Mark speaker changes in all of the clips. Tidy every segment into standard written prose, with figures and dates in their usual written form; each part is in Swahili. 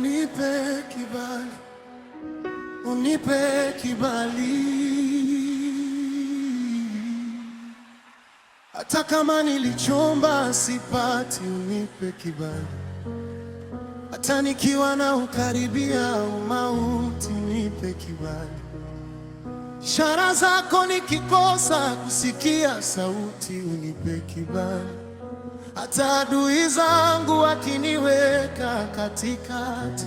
Speaker 1: Unipe kibali, unipe kibali, hata kama nilichomba sipati. Unipe kibali, hata nikiwa na ukaribia umauti. Unipe kibali, ishara zako nikikosa kusikia sauti. Unipe kibali, hata adui zangu wakiniweka katikati.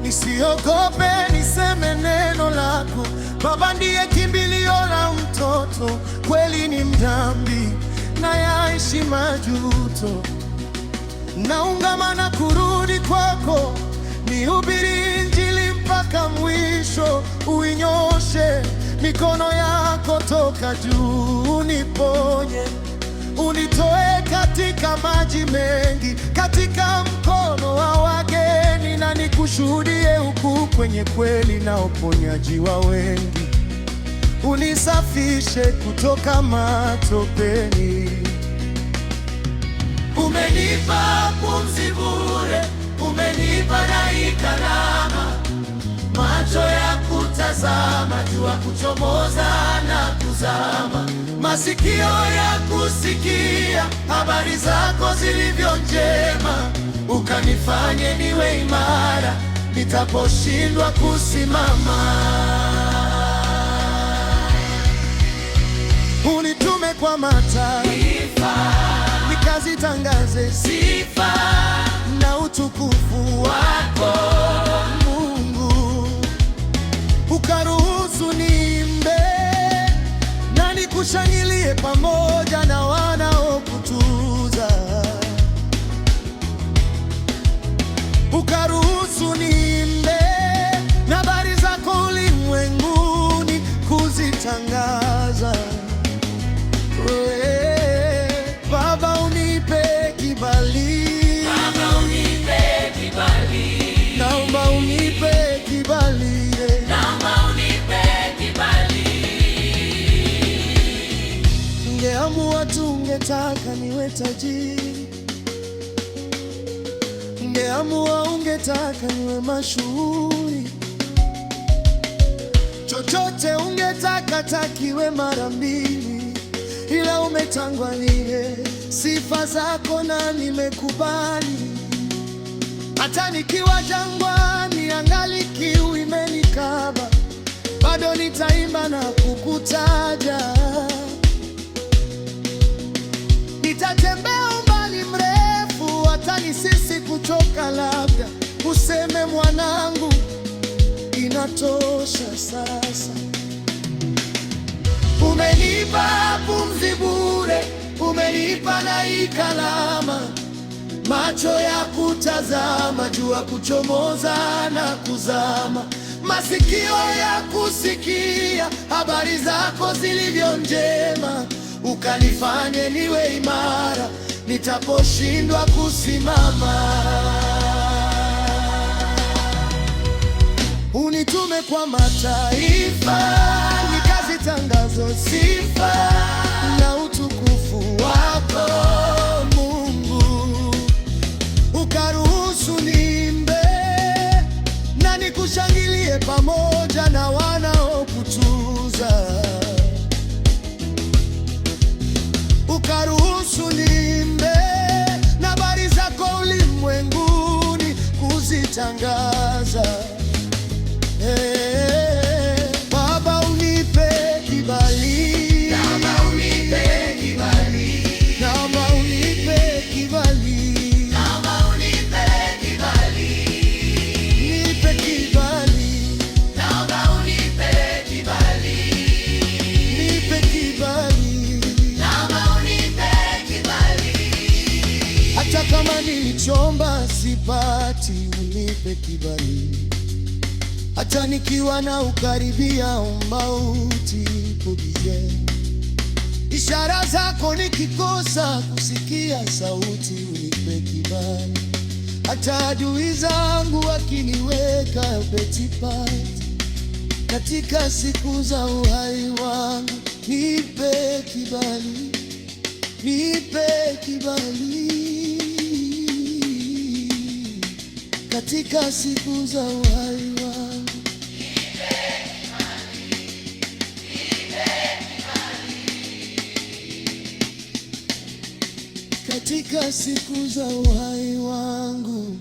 Speaker 1: Nisiogope, niseme neno lako. Baba ndiye kimbilio la mtoto, kweli ni mdhambi na yaishi majuto. Naungama na kurudi kwako, nihubiri Injili mpaka mwisho. Uinyoshe mikono yako toka juu, uniponye, unitoe katika maji mengi, katika mkono wa wageni, na nikushuhudie huku kwenye kweli na uponyaji wa wengi. Unisafishe kutoka matopeni. Umenipa pumzi bure, umenipa na karama, macho ya kutazama, jua kuchomoza na kuzama, masikio ya kusikia habari zako zilivyo njema. Ukanifanye niwe imara nitaposhindwa kusimama. Unitume kwa mataifa, nikazitangaze sifa na utukufu wako Mungu. Ukaruhusu niimbe na nikushangilie pamoja na wanaokutuza. Ukaruhusu niimbe na habari zako ulimwenguni kuzitangaza. Baba unipe kibali,
Speaker 2: Baba unipe kibali,
Speaker 1: naomba unipe kibali,
Speaker 2: naomba unipe kibali.
Speaker 1: Ningeamua tu ungetaka niwe tajiri, ningeamua ungetaka niwe mashuhuri, chochote ungetaka takiwe mara mbili, ila umetangwalie sifa zako na nimekubali. Hata nikiwa jangwani angali kiu imenikaba, bado nitaimba na kukutaja. Nitatembea umbali mrefu, hata nisisi kuchoka, labda useme mwanangu, inatosha sasa. Umenipa pumzi bure, umenipa na kalama, macho ya kutazama, jua kuchomoza na kuzama, masikio ya kusikia habari zako zilivyo njema. Ukanifanye niwe imara nitaposhindwa kusimama. Unitume kwa mataifa, nikazitangaze sifa na utukufu wako Mungu. Ukaruhusu niimbe na nikushangilie pamoja na wanaokutuza. Ukaruhusu niimbe na habari zako ulimwenguni kuzitangaza. Baba unipe kibali,
Speaker 2: Baba unipe kibali,
Speaker 1: naomba unipe kibali,
Speaker 2: naomba unipe kibali.
Speaker 1: nipe kibali,
Speaker 2: Naomba unipe kibali,
Speaker 1: nipe kibali,
Speaker 2: naomba unipe kibali.
Speaker 1: hata kama nilichomba sipati. Unipe kibali, hata nikiwa na ukaribia umauti kubie. Ishara zako nikikosa kusikia sauti. Unipe kibali, hata adui zangu wakiniweka betipati. katika siku za uhai wangu, nipe kibali, nipe kibali katika siku za uhai wangu, katika siku za uhai wangu.